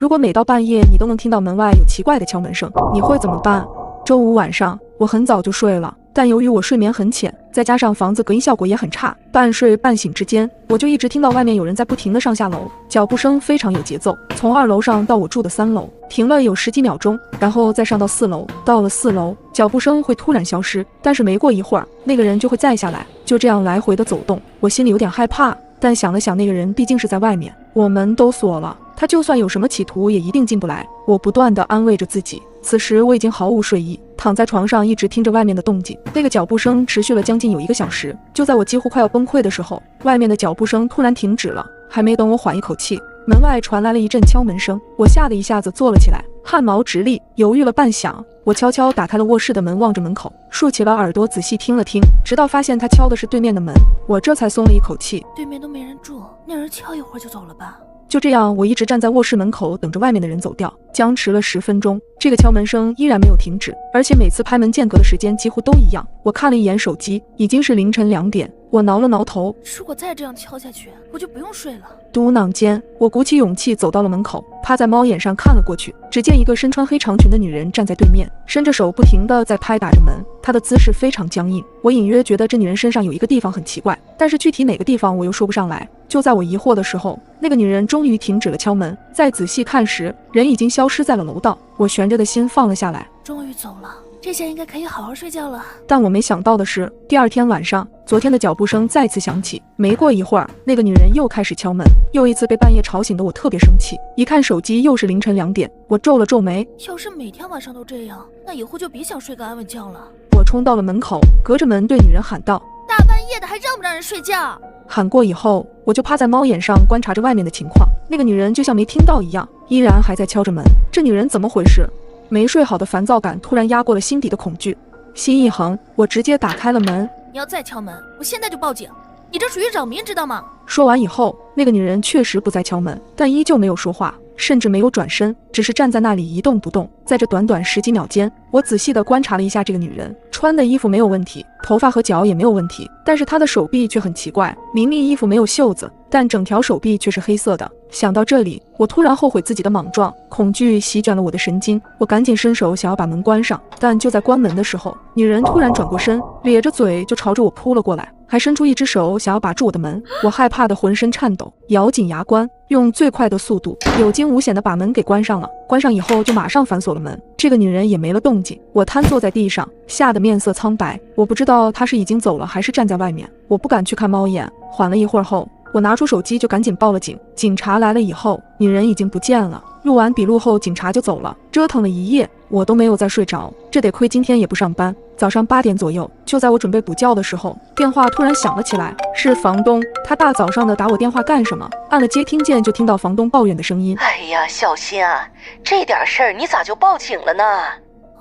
如果每到半夜你都能听到门外有奇怪的敲门声，你会怎么办？周五晚上，我很早就睡了，但由于我睡眠很浅，再加上房子隔音效果也很差，半睡半醒之间，我就一直听到外面有人在不停地上下楼，脚步声非常有节奏，从2楼上到我住的3楼，停了有10几秒钟，然后再上到4楼，到了4楼，脚步声会突然消失，但是没过一会儿，那个人就会再下来，就这样来回的走动。我心里有点害怕，但想了想，那个人毕竟是在外面，我门都锁了，他就算有什么企图也一定进不来。我不断地安慰着自己。此时我已经毫无睡意，躺在床上一直听着外面的动静，那个脚步声持续了将近有1个小时。就在我几乎快要崩溃的时候，外面的脚步声突然停止了，还没等我缓一口气，门外传来了一阵敲门声，我吓得一下子坐了起来，汗毛直立，犹豫了半晌，我悄悄打开了卧室的门，望着门口，竖起了耳朵仔细听了听，直到发现他敲的是对面的门，我这才松了一口气。对面都没人住，那人敲一会儿就走了吧？就这样，我一直站在卧室门口等着外面的人走掉，僵持了10分钟，这个敲门声依然没有停止，而且每次拍门间隔的时间几乎都一样。我看了一眼手机，已经是凌晨2点，我挠了挠头，如果再这样敲下去，我就不用睡了。嘟囔间，我鼓起勇气走到了门口，趴在猫眼上看了过去，只见一个身穿黑长裙的女人站在对面，伸着手不停地在拍打着门，她的姿势非常僵硬。我隐约觉得这女人身上有一个地方很奇怪，但是具体哪个地方我又说不上来。就在我疑惑的时候，那个女人终于停止了敲门，再仔细看时，人已经消失在了楼道。我悬着的心放了下来，终于走了，这下应该可以好好睡觉了。但我没想到的是，第2天晚上，昨天的脚步声再次响起，没过一会儿，那个女人又开始敲门，又一次被半夜吵醒的我特别生气。一看手机，又是凌晨2点，我皱了皱眉，要是每天晚上都这样，那以后就别想睡个安稳觉了。我冲到了门口，隔着门对女人喊道：大半夜的还让不让人睡觉？喊过以后，我就趴在猫眼上观察着外面的情况，那个女人就像没听到一样，依然还在敲着门。这女人怎么回事？没睡好的烦躁感突然压过了心底的恐惧，心一横，我直接打开了门。你要再敲门，我现在就报警，你这属于扰民，知道吗？说完以后，那个女人确实不再敲门，但依旧没有说话，甚至没有转身，只是站在那里一动不动。在这短短10几秒间，我仔细地观察了一下这个女人，穿的衣服没有问题，头发和脚也没有问题，但是她的手臂却很奇怪，明明衣服没有袖子，但整条手臂却是黑色的。想到这里，我突然后悔自己的莽撞，恐惧席卷了我的神经，我赶紧伸手想要把门关上，但就在关门的时候，女人突然转过身，咧着嘴就朝着我扑了过来，还伸出一只手想要把住我的门。我害怕的浑身颤抖，咬紧牙关，用最快的速度有惊无险的把门给关上了。关上以后就马上反锁了门，这个女人也没了动静。我瘫坐在地上，吓得面色苍白，我不知道她是已经走了还是站在外面，我不敢去看猫眼。缓了一会儿后，我拿出手机就赶紧报了警。警察来了以后，女人已经不见了。录完笔录后，警察就走了。折腾了一夜，我都没有再睡着，这得亏今天也不上班。早上8点左右，就在我准备补觉的时候，电话突然响了起来，是房东。他大早上的打我电话干什么？按了接听键，就听到房东抱怨的声音：哎呀，小心啊，这点事儿你咋就报警了呢？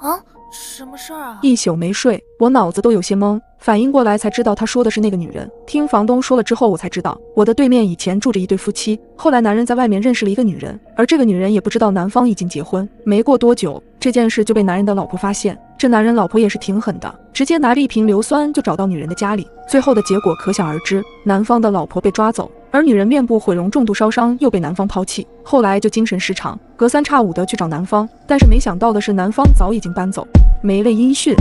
啊，什么事儿啊？一宿没睡，我脑子都有些懵，反应过来才知道他说的是那个女人。听房东说了之后，我才知道我的对面以前住着一对夫妻，后来男人在外面认识了一个女人，而这个女人也不知道男方已经结婚。没过多久，这件事就被男人的老婆发现。这男人老婆也是挺狠的，直接拿着一瓶硫酸就找到女人的家里，最后的结果可想而知，男方的老婆被抓走，而女人面部毁容，重度烧伤，又被男方抛弃，后来就精神失常，隔三差五的去找男方，但是没想到的是男方早已经搬走，没了音讯。